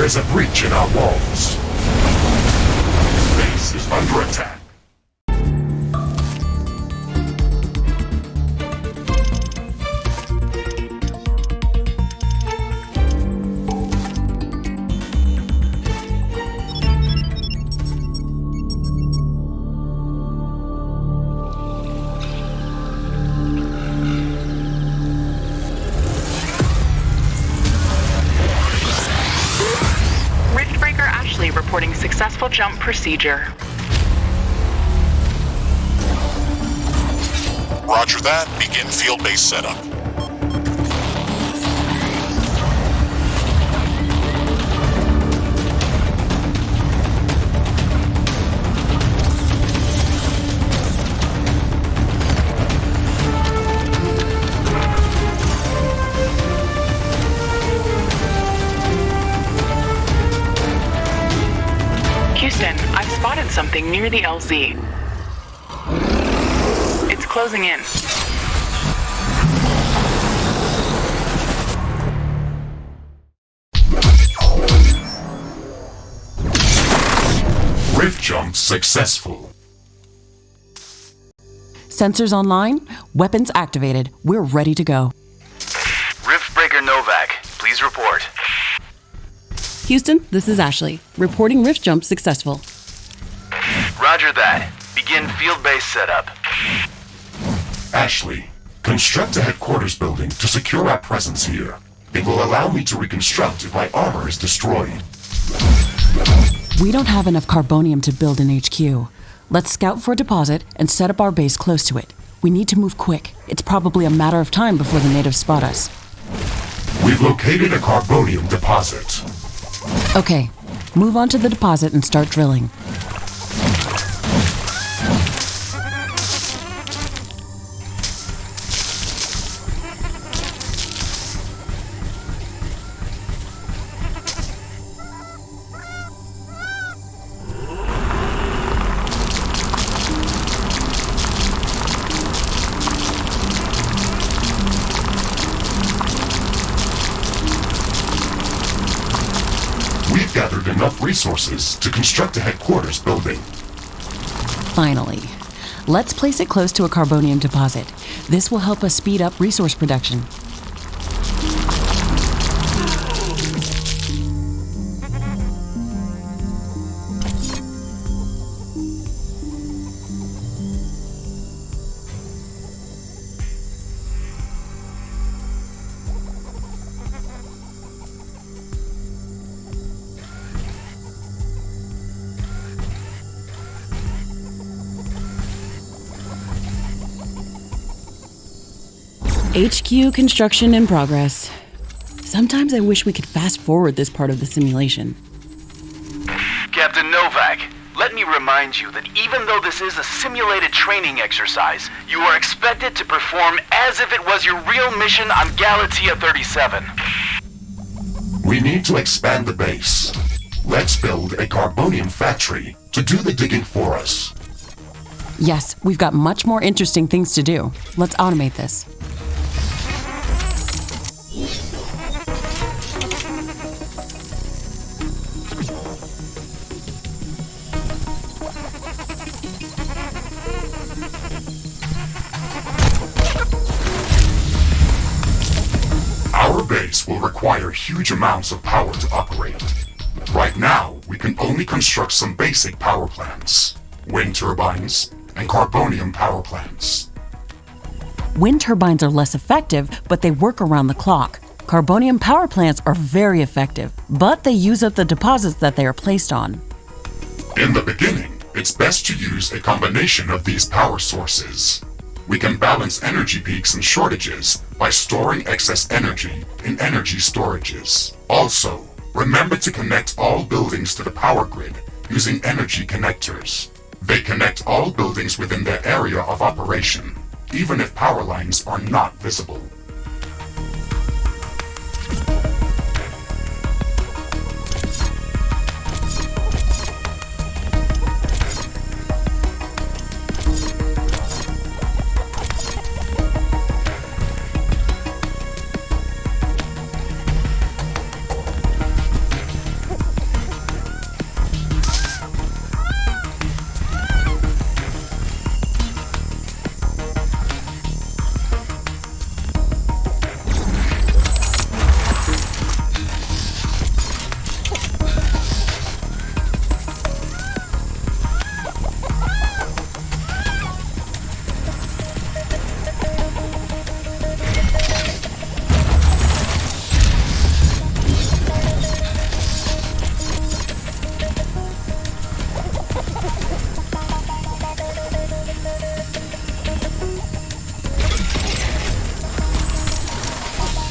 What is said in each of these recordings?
is a breach in our walls. Base is under attack. Reporting successful jump procedure. Roger that. Begin field base setup. Houston, I've spotted something near the LZ. It's closing in. Rift jump successful. Sensors online, weapons activated. We're ready to go. Riftbreaker Novak, please report. Houston, this is Ashley. Reporting rift jump successful. Roger that. Begin field base setup. Ashley, construct a headquarters building to secure our presence here. It will allow me to reconstruct if my armor is destroyed. We don't have enough carbonium to build an HQ. Let's scout for a deposit and set up our base close to it. We need to move quick. It's probably a matter of time before the natives spot us. We've located a carbonium deposit. Okay, move on to the deposit and start drilling. We've gathered enough resources to construct a headquarters building. Finally. Let's place it close to a carbonium deposit. This will help us speed up resource production. HQ construction in progress. Sometimes I wish we could fast forward this part of the simulation. Captain Novak, let me remind you that even though this is a simulated training exercise, you are expected to perform as if it was your real mission on Galatea 37. We need to expand the base. Let's build a carbonium factory to do the digging for us. Yes, we've got much more interesting things to do. Let's automate this. Our base will require huge amounts of power to operate. Right now, we can only construct some basic power plants, wind turbines, and carbonium power plants. Wind turbines are less effective, but they work around the clock. Carbonium power plants are very effective, but they use up the deposits that they are placed on. In the beginning, it's best to use a combination of these power sources. We can balance energy peaks and shortages by storing excess energy in energy storages. Also, remember to connect all buildings to the power grid using energy connectors. They connect all buildings within their area of operation, even if power lines are not visible.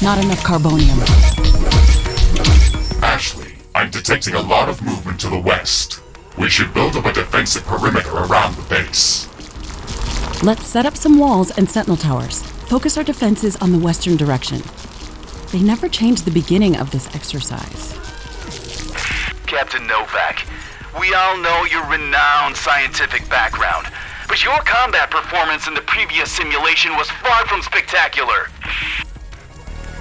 Not enough carbonium. Ashley, I'm detecting a lot of movement to the west. We should build up a defensive perimeter around the base. Let's set up some walls and sentinel towers. Focus our defenses on the western direction. They never changed the beginning of this exercise. Captain Novak, we all know your renowned scientific background, but your combat performance in the previous simulation was far from spectacular.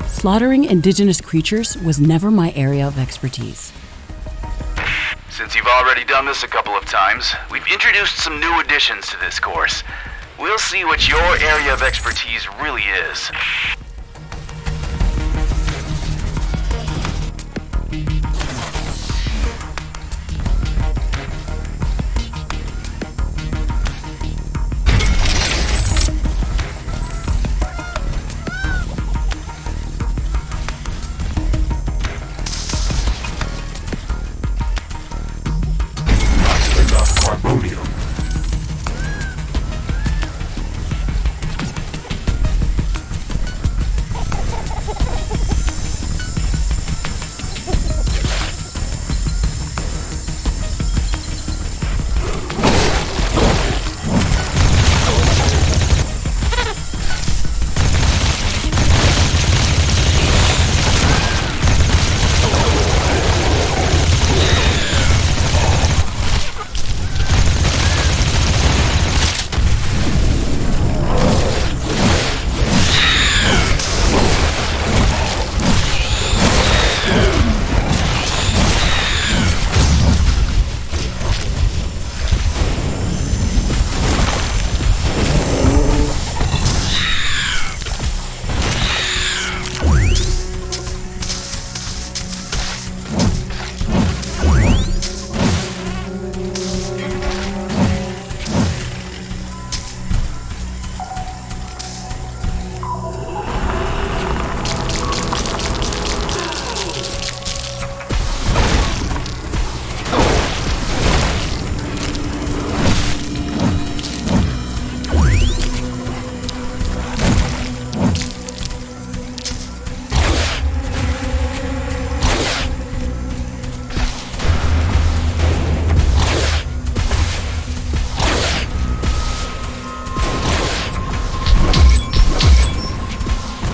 Slaughtering indigenous creatures was never my area of expertise. Since you've already done this a couple of times, we've introduced some new additions to this course. We'll see what your area of expertise really is. Carbonium.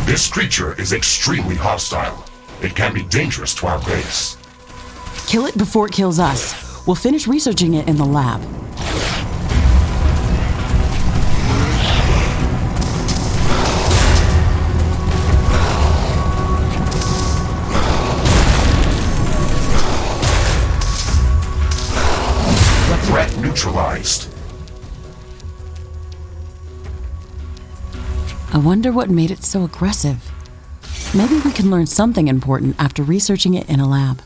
This creature is extremely hostile. It can be dangerous to our base. Kill it before it kills us. We'll finish researching it in the lab. Threat neutralized. I wonder what made it so aggressive. Maybe we can learn something important after researching it in a lab.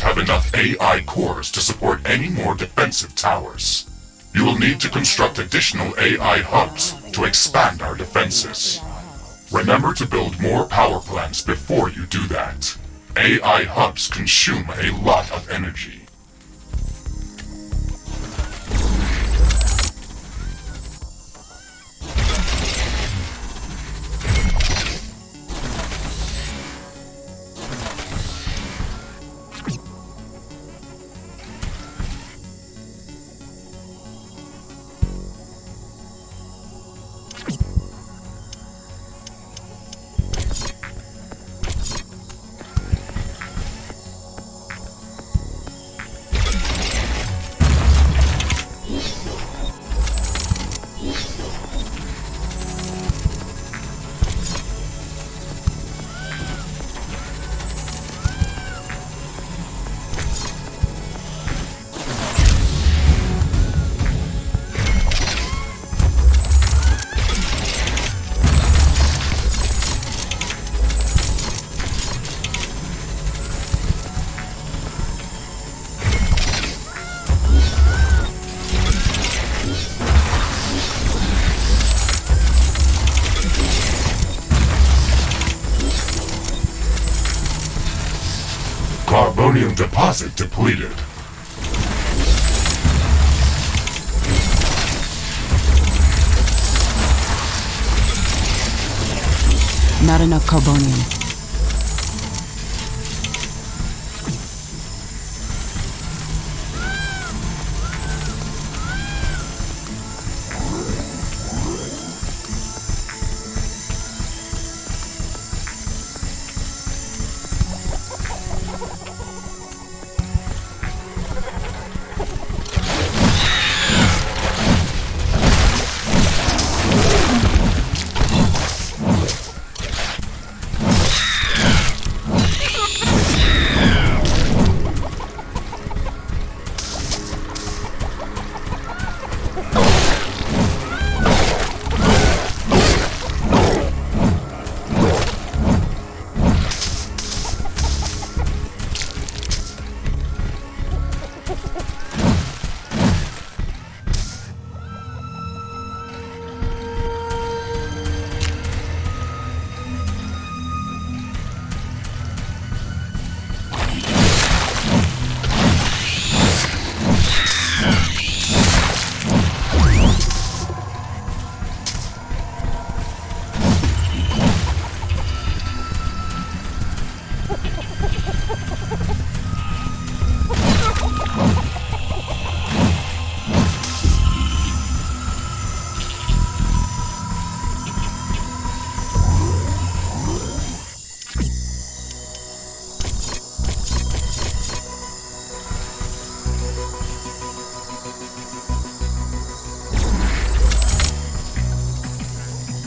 have enough AI cores to support any more defensive towers. You will need to construct additional AI hubs to expand our defenses. Remember to build more power plants before you do that. AI hubs consume a lot of energy. Carbonium deposit depleted. Not enough carbonium.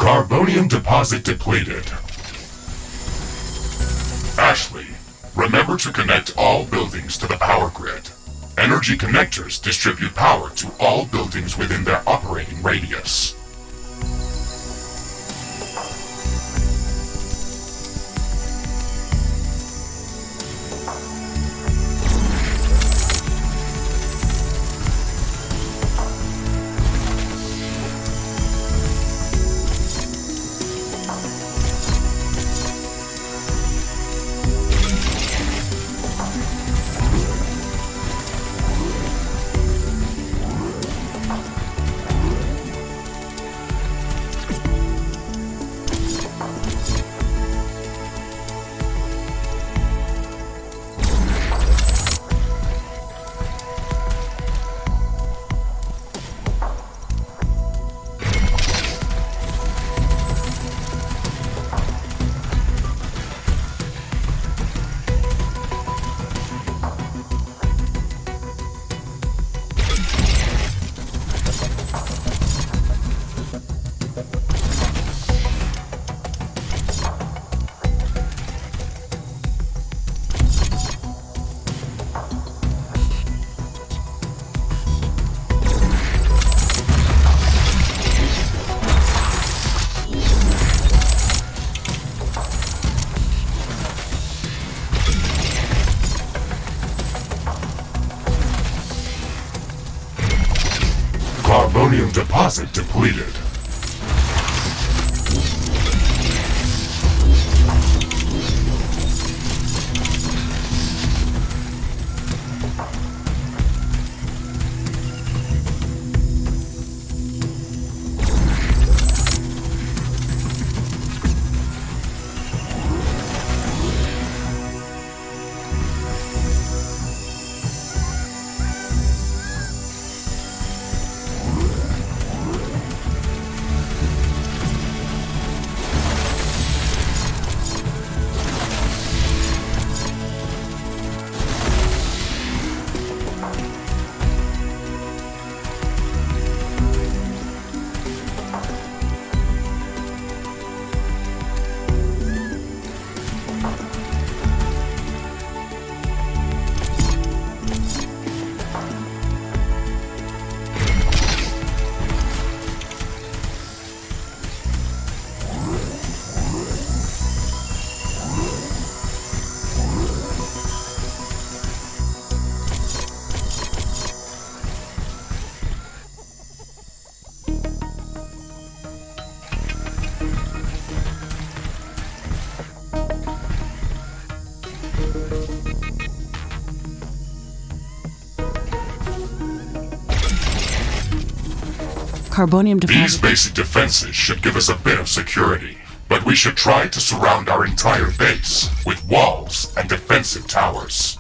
Carbonium deposit depleted. Ashley, remember to connect all buildings to the power grid. Energy connectors distribute power to all buildings within their operating radius. carbonium deposit depleted. Carbonium These deposit. basic defenses should give us a bit of security, but we should try to surround our entire base with walls and defensive towers.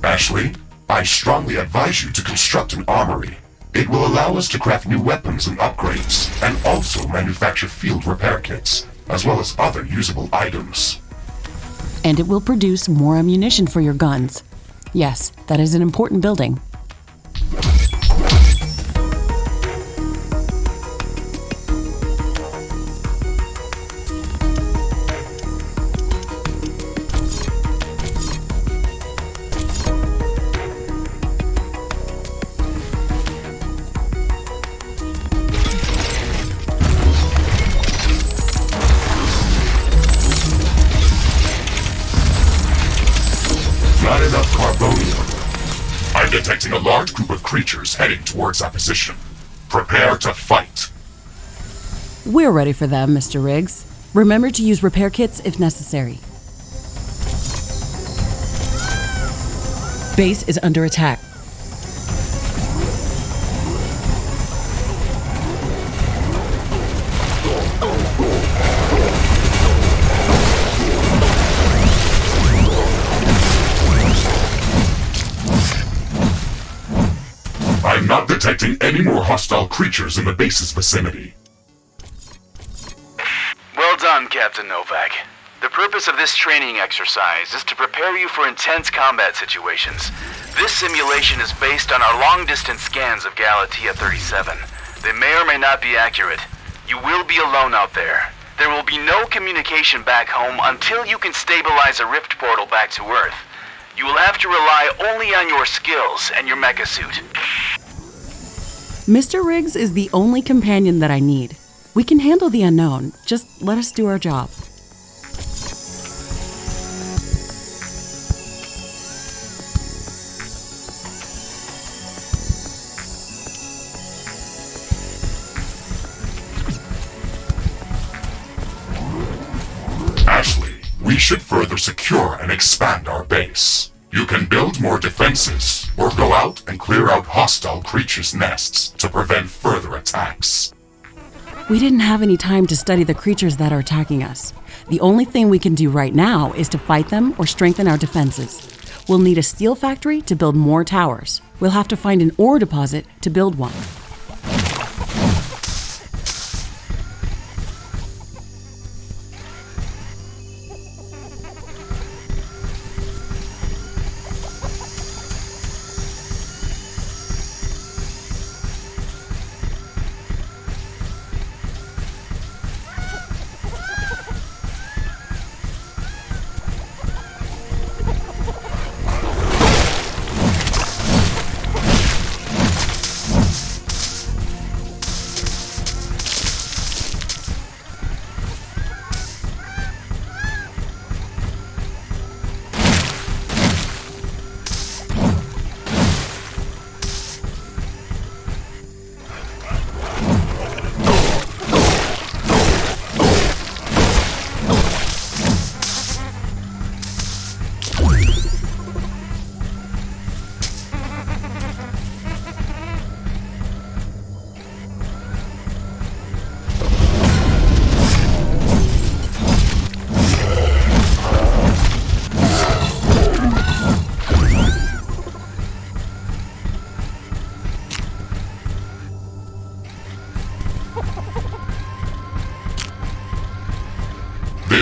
Ashley, I strongly advise you to construct an armory. It will allow us to craft new weapons and upgrades, and also manufacture field repair kits, as well as other usable items. And it will produce more ammunition for your guns. Yes, that is an important building. Not enough carbonium. I'm detecting a large group of creatures heading towards our position. Prepare to fight. We're ready for them, Mr. Riggs. Remember to use repair kits if necessary. Base is under attack. I'm not detecting any more hostile creatures in the base's vicinity. Well done, Captain Novak. The purpose of this training exercise is to prepare you for intense combat situations. This simulation is based on our long-distance scans of Galatea 37. They may or may not be accurate. You will be alone out there. There will be no communication back home until you can stabilize a rift portal back to Earth. You will have to rely only on your skills and your mecha suit. Mr. Riggs is the only companion that I need. We can handle the unknown. Just let us do our job. Ashley, we should further secure and expand our base. You can build more defenses, or go out and clear out hostile creatures' nests to prevent further attacks. We didn't have any time to study the creatures that are attacking us. The only thing we can do right now is to fight them or strengthen our defenses. We'll need a steel factory to build more towers. We'll have to find an ore deposit to build one.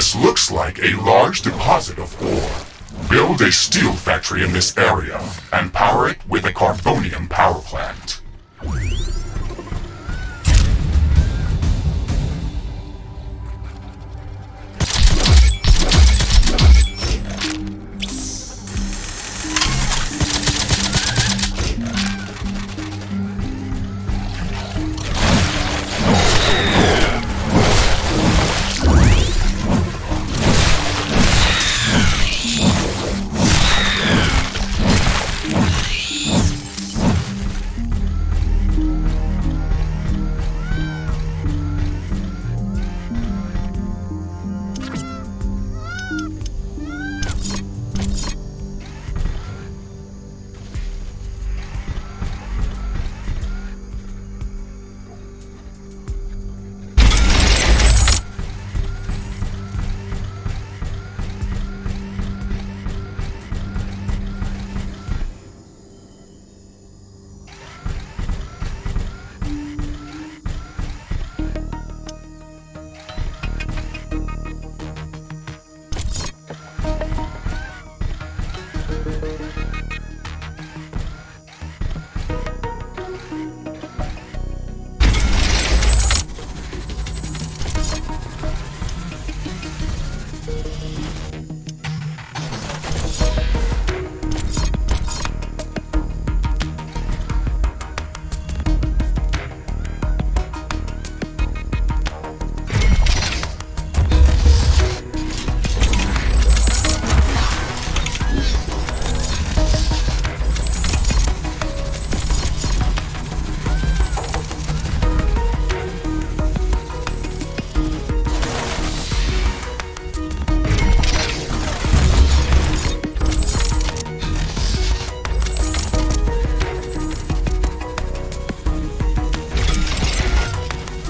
This looks like a large deposit of ore. Build a steel factory in this area and power it with a carbonium power plant.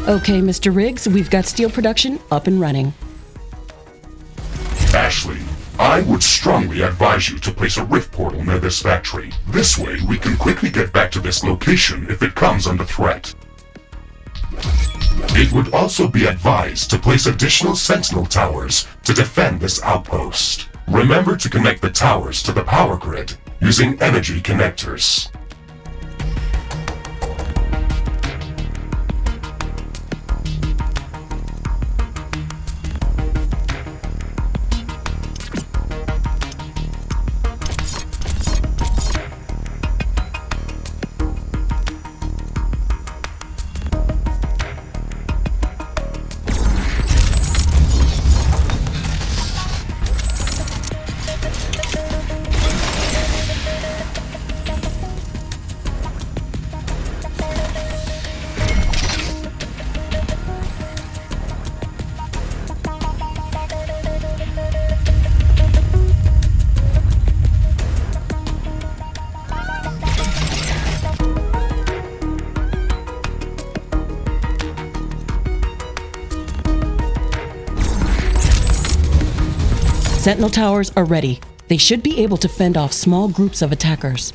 Okay, Mr. Riggs, we've got steel production up and running. Ashley, I would strongly advise you to place a rift portal near this factory. This way, we can quickly get back to this location if it comes under threat. It would also be advised to place additional sentinel towers to defend this outpost. Remember to connect the towers to the power grid using energy connectors. Sentinel towers are ready. They should be able to fend off small groups of attackers.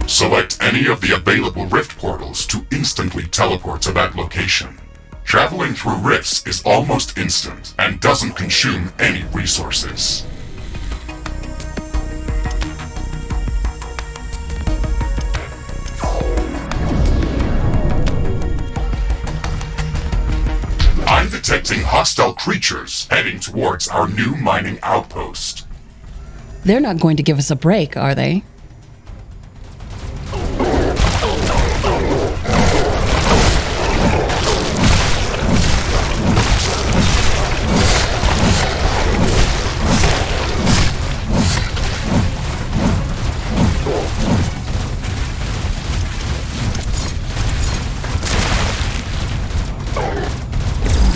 Select any of the available rift portals to instantly teleport to that location. Traveling through rifts is almost instant and doesn't consume any resources. I'm detecting hostile creatures heading towards our new mining outpost. They're not going to give us a break, are they?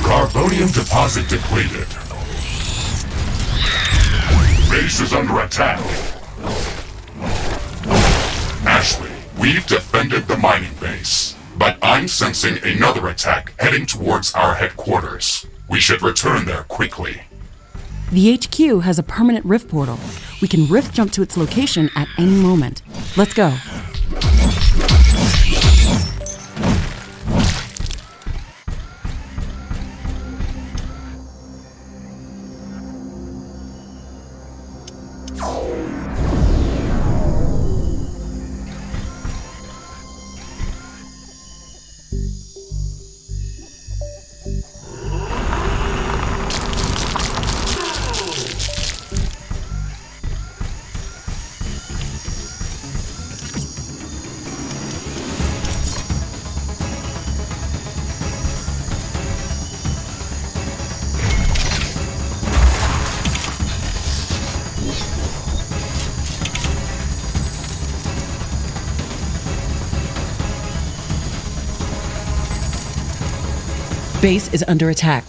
Carbonium deposit depleted. Base is under attack. Ashley, we've defended the mining base, but I'm sensing another attack heading towards our headquarters. We should return there quickly. The HQ has a permanent rift portal. We can rift jump to its location at any moment. Let's go. Base is under attack.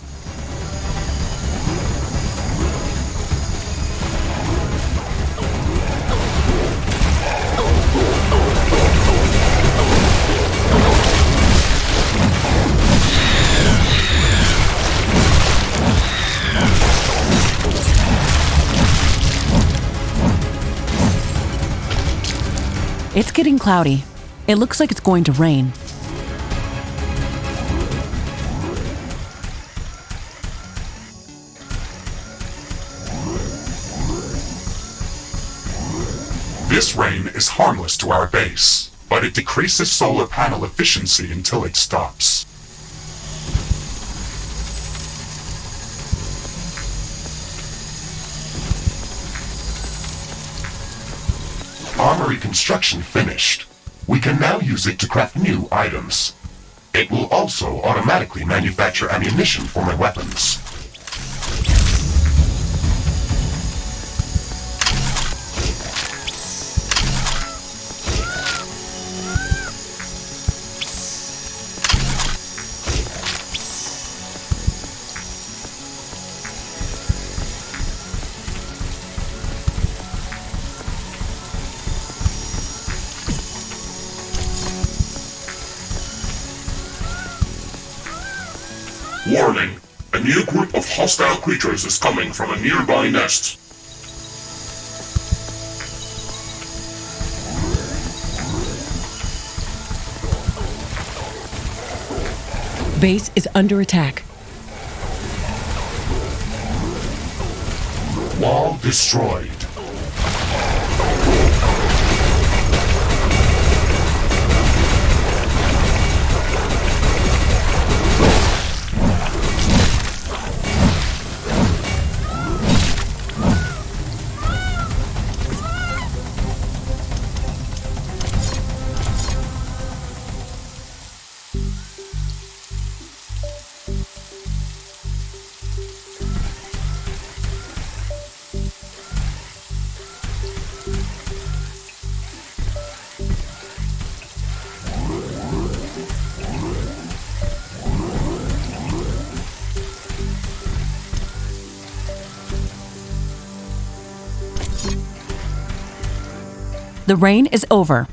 It's getting cloudy. It looks like it's going to rain. This rain is harmless to our base, but it decreases solar panel efficiency until it stops. Armory construction finished. We can now use it to craft new items. It will also automatically manufacture ammunition for my weapons. Warning! A new group of hostile creatures is coming from a nearby nest. Base is under attack. Wall destroyed. The rain is over.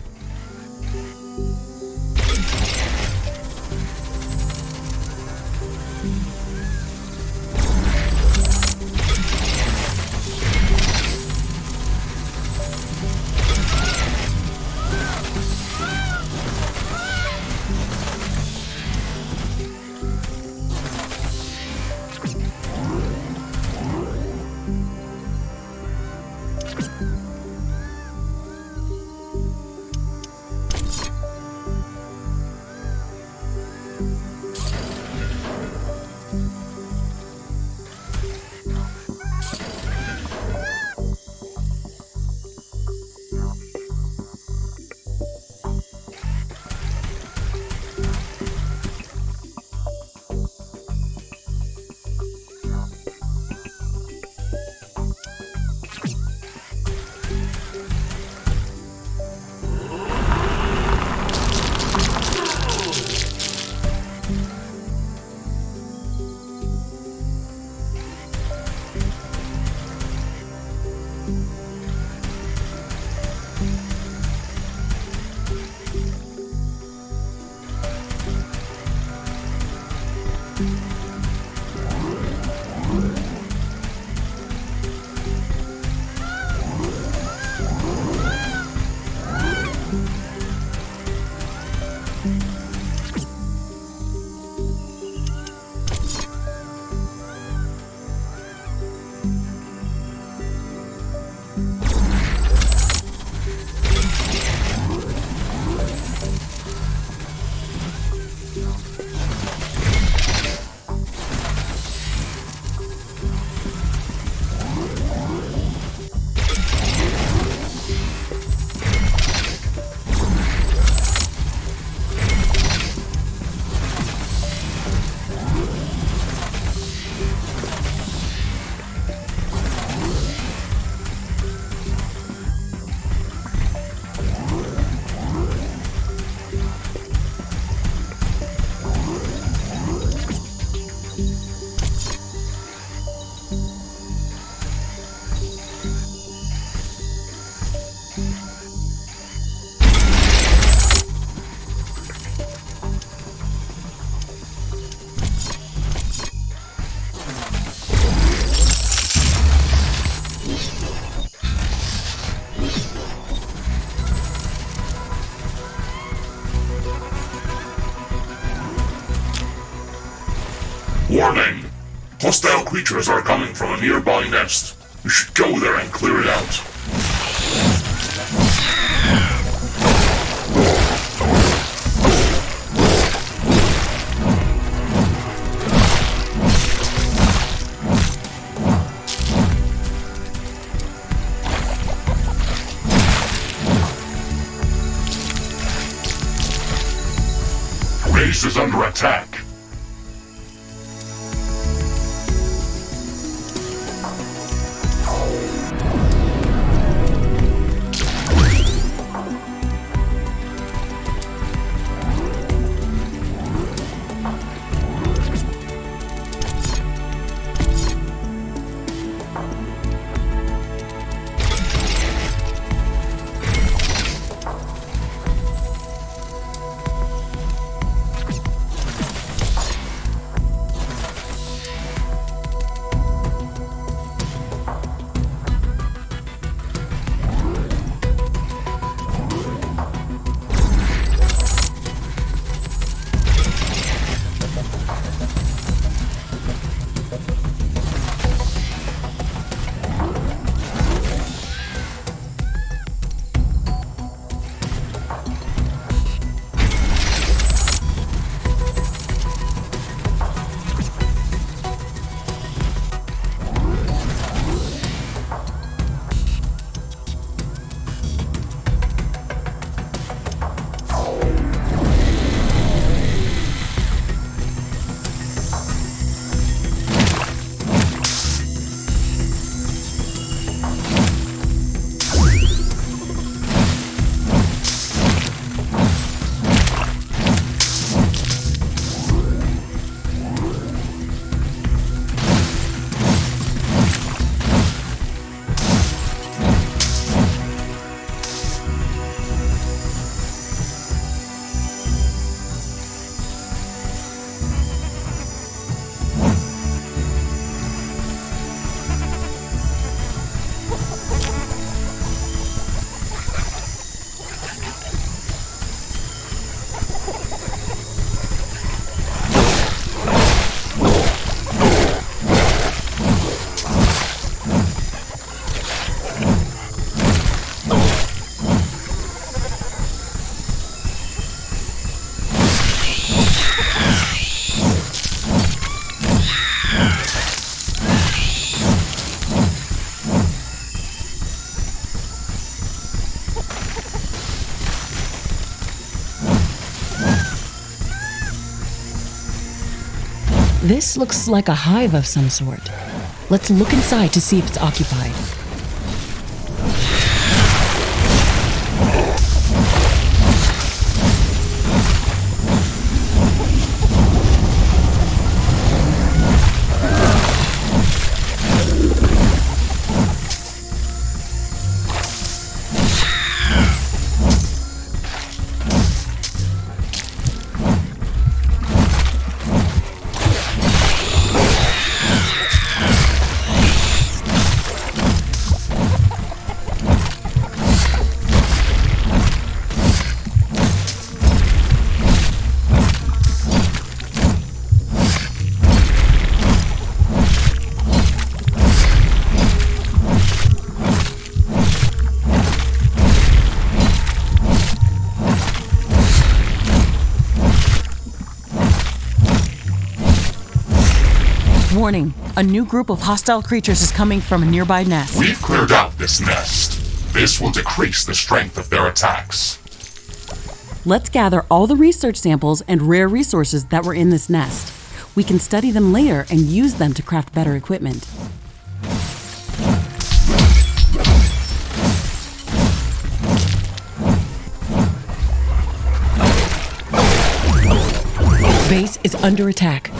Warning! Hostile creatures are coming from a nearby nest. You should go there and clear it out. Base is under attack. This looks like a hive of some sort. Let's look inside to see if it's occupied. Warning, a new group of hostile creatures is coming from a nearby nest. We've cleared out this nest. This will decrease the strength of their attacks. Let's gather all the research samples and rare resources that were in this nest. We can study them later and use them to craft better equipment. Base is under attack.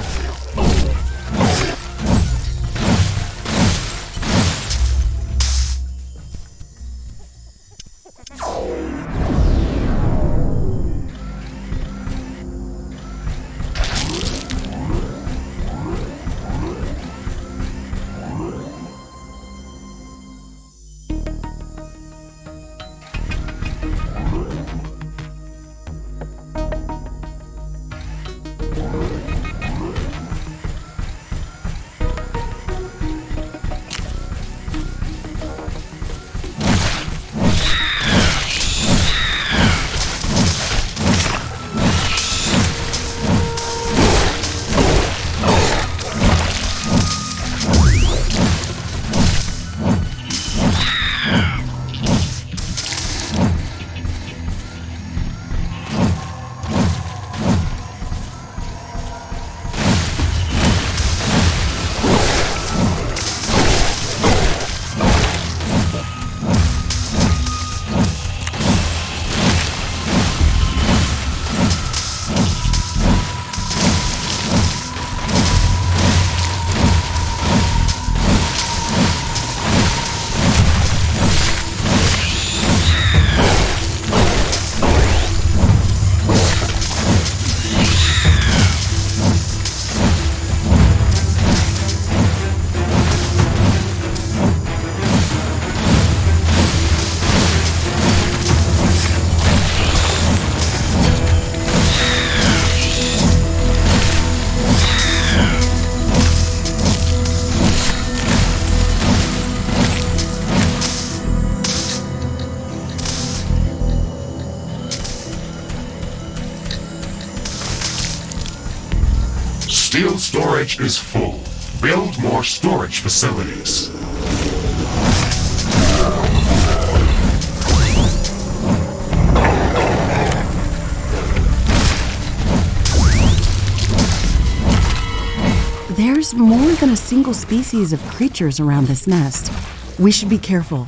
Steel storage is full. Build more storage facilities. There's more than a single species of creatures around this nest. We should be careful.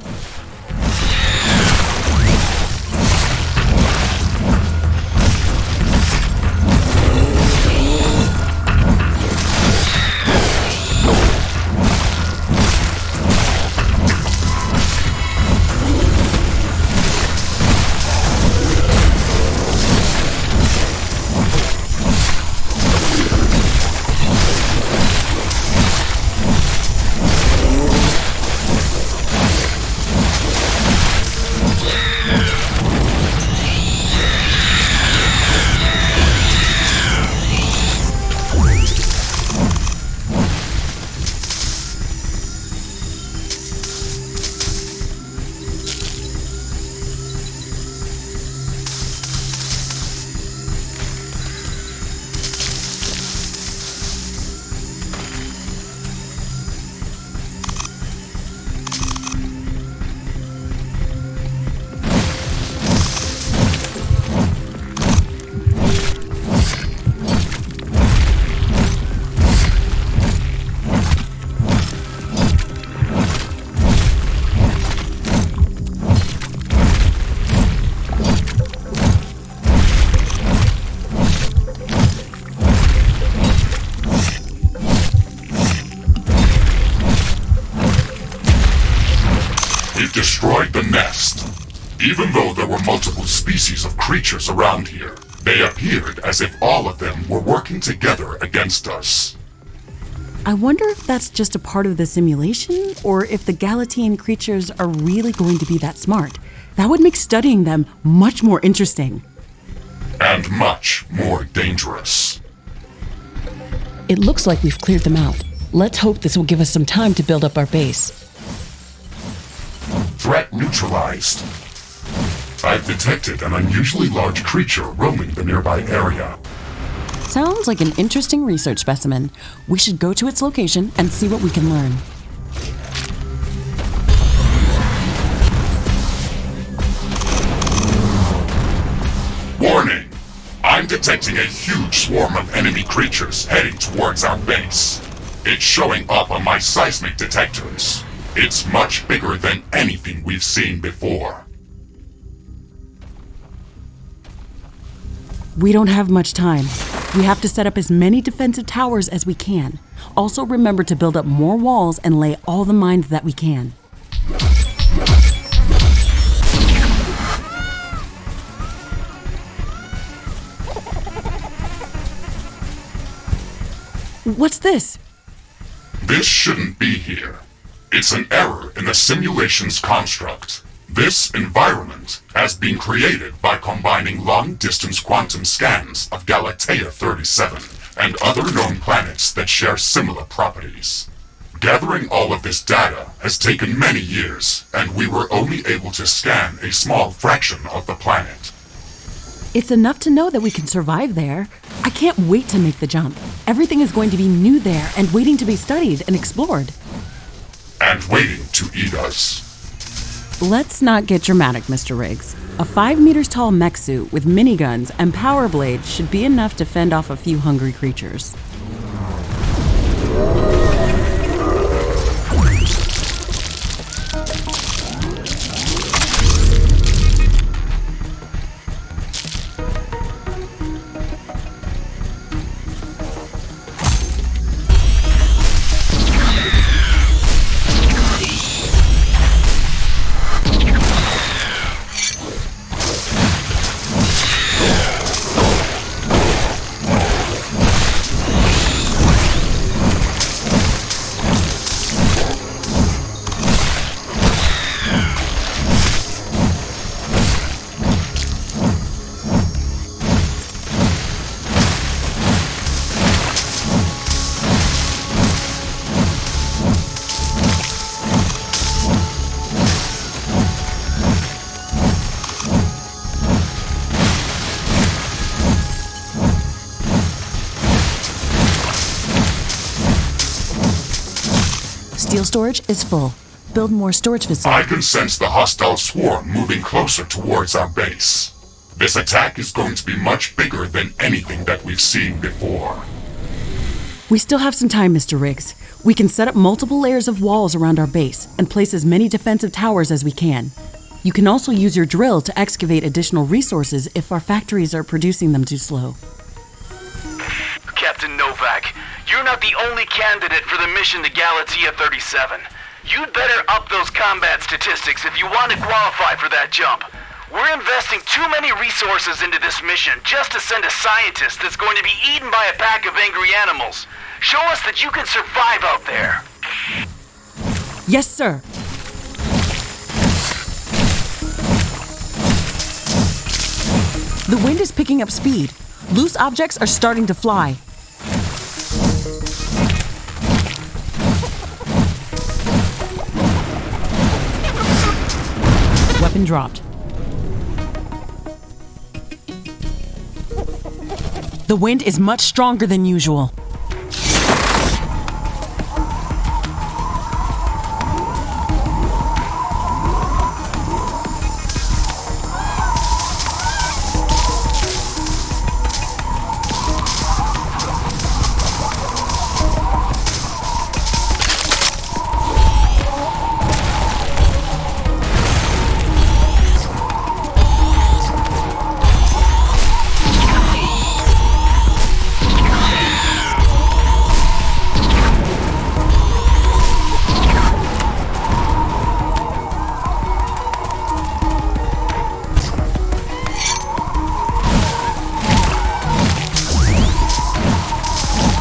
It destroyed the nest. Even though there were multiple species of creatures around here, they appeared as if all of them were working together against us. I wonder if that's just a part of the simulation, or if the Galatian creatures are really going to be that smart. That would make studying them much more interesting. And much more dangerous. It looks like we've cleared them out. Let's hope this will give us some time to build up our base. Threat neutralized. I've detected an unusually large creature roaming the nearby area. Sounds like an interesting research specimen. We should go to its location and see what we can learn. Warning! I'm detecting a huge swarm of enemy creatures heading towards our base. It's showing up on my seismic detectors. It's much bigger than anything we've seen before. We don't have much time. We have to set up as many defensive towers as we can. Also remember to build up more walls and lay all the mines that we can. What's this? This shouldn't be here. It's an error in the simulation's construct. This environment has been created by combining long-distance quantum scans of Galatea 37 and other known planets that share similar properties. Gathering all of this data has taken many years, and we were only able to scan a small fraction of the planet. It's enough to know that we can survive there. I can't wait to make the jump. Everything is going to be new there and waiting to be studied and explored. And waiting to eat us. Let's not get dramatic, Mr. Riggs. A 5 meters tall mech suit with miniguns and power blades should be enough to fend off a few hungry creatures. steel storage is full. Build more storage I facilities. can sense the hostile swarm moving closer towards our base. This attack is going to be much bigger than anything that we've seen before. We still have some time, Mr. Riggs. We can set up multiple layers of walls around our base and place as many defensive towers as we can. You can also use your drill to excavate additional resources if our factories are producing them too slow. Captain Novak, you're not the only candidate for the mission to Galatea 37. You'd better up those combat statistics if you want to qualify for that jump. We're investing too many resources into this mission just to send a scientist that's going to be eaten by a pack of angry animals. Show us that you can survive out there. Yes, sir. The wind is picking up speed. Loose objects are starting to fly. Weapon dropped. The wind is much stronger than usual.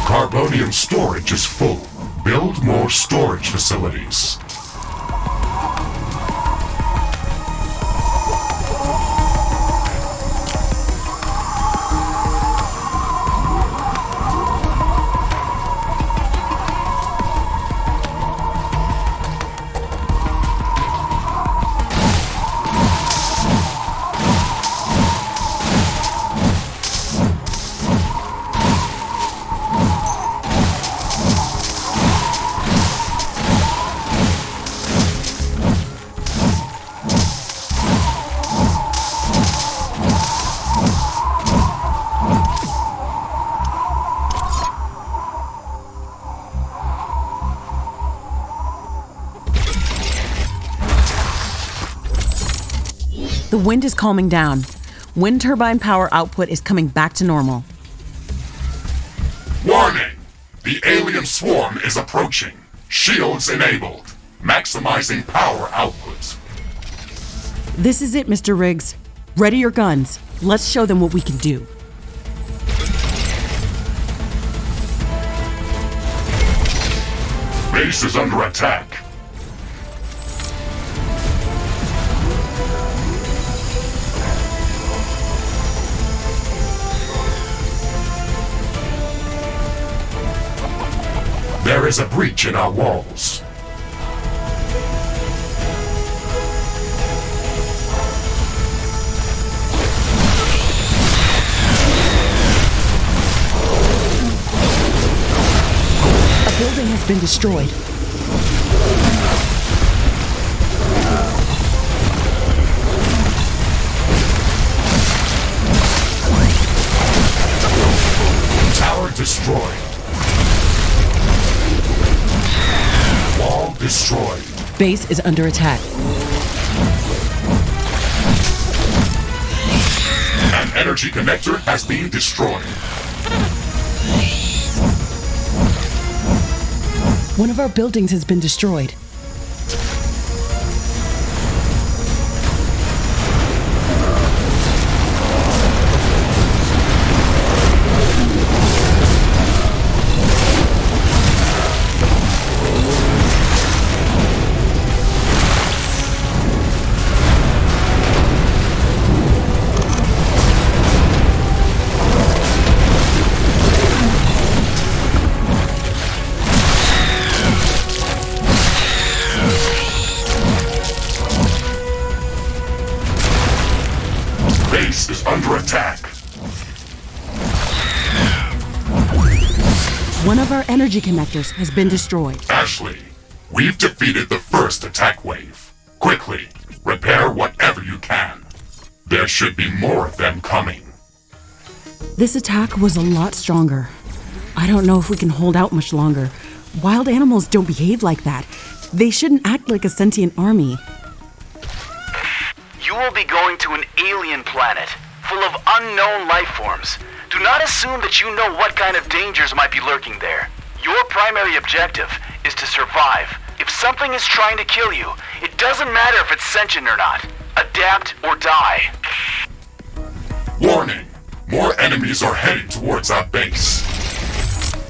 Carbonium storage is full. Build more storage facilities. The wind is calming down. Wind turbine power output is coming back to normal. Warning! The alien swarm is approaching. Shields enabled. Maximizing power output. This is it, Mr. Riggs. Ready your guns. Let's show them what we can do. Base is under attack. There is a breach in our walls. A building has been destroyed. Tower destroyed. Wall destroyed. Base is under attack. An energy connector has been destroyed. One of our buildings has been destroyed. Base is under attack. One of our energy connectors has been destroyed. Ashley, We've defeated the first attack wave. Quickly, repair whatever you can. There should be more of them coming. This attack was a lot stronger. I don't know if we can hold out much longer. Wild animals don't behave like that. They shouldn't act like a sentient army. You will be going to an alien planet, full of unknown life forms. Do not assume that you know what kind of dangers might be lurking there. Your primary objective is to survive. If something is trying to kill you, it doesn't matter if it's sentient or not. Adapt or die. Warning! More enemies are heading towards our base.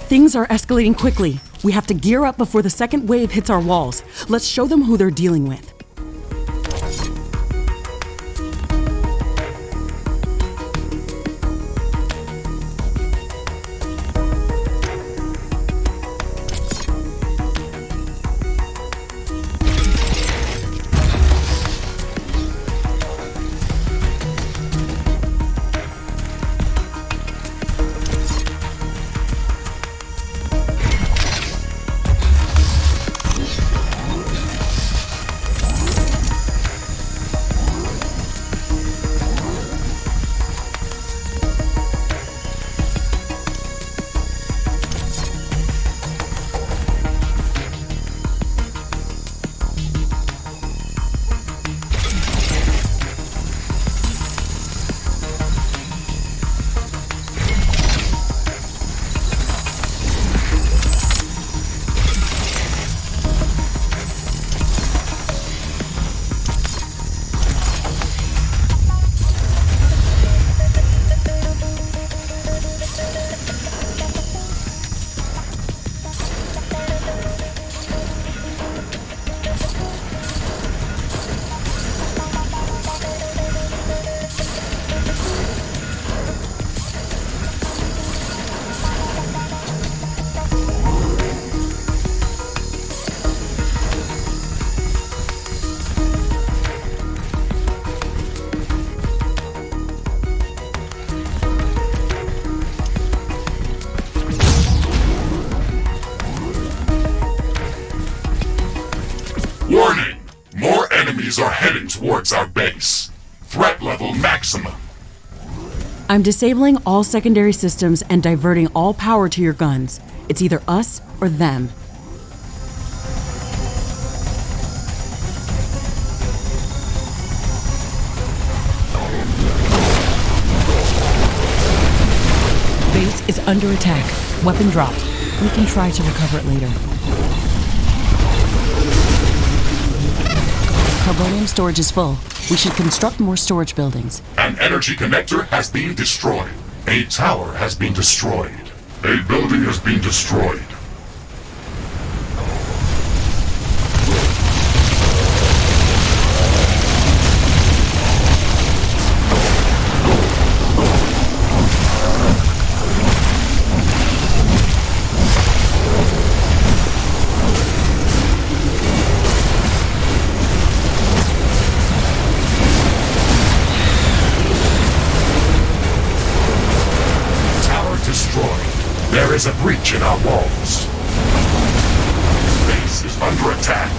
Things are escalating quickly. We have to gear up before the second wave hits our walls. Let's show them who they're dealing with. Warning! More enemies are heading towards our base. Threat level maximum. I'm disabling all secondary systems and diverting all power to your guns. It's either us or them. Base is under attack. Weapon dropped. We can try to recover it later. Carbonium storage is full. We should construct more storage buildings. An energy connector has been destroyed. A tower has been destroyed. A building has been destroyed. There is a breach in our walls. Base is under attack.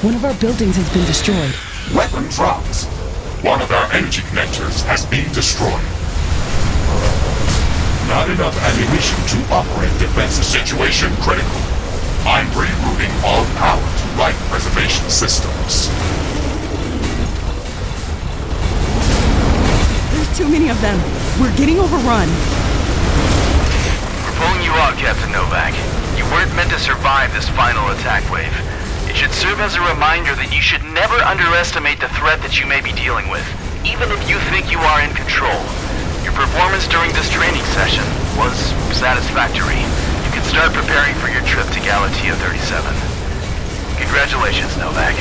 One of our buildings has been destroyed. Weapon dropped. One of our energy connectors has been destroyed. Not enough ammunition to operate defense. Situation critical. I'm rerouting all power to life preservation systems. There's too many of them. We're getting overrun. Pulling you out, Captain Novak. You weren't meant to survive this final attack wave. It should serve as a reminder that you should never underestimate the threat that you may be dealing with, even if you think you are in control. Your performance during this training session was satisfactory. You can start preparing for your trip to Galatea 37. Congratulations, Novak.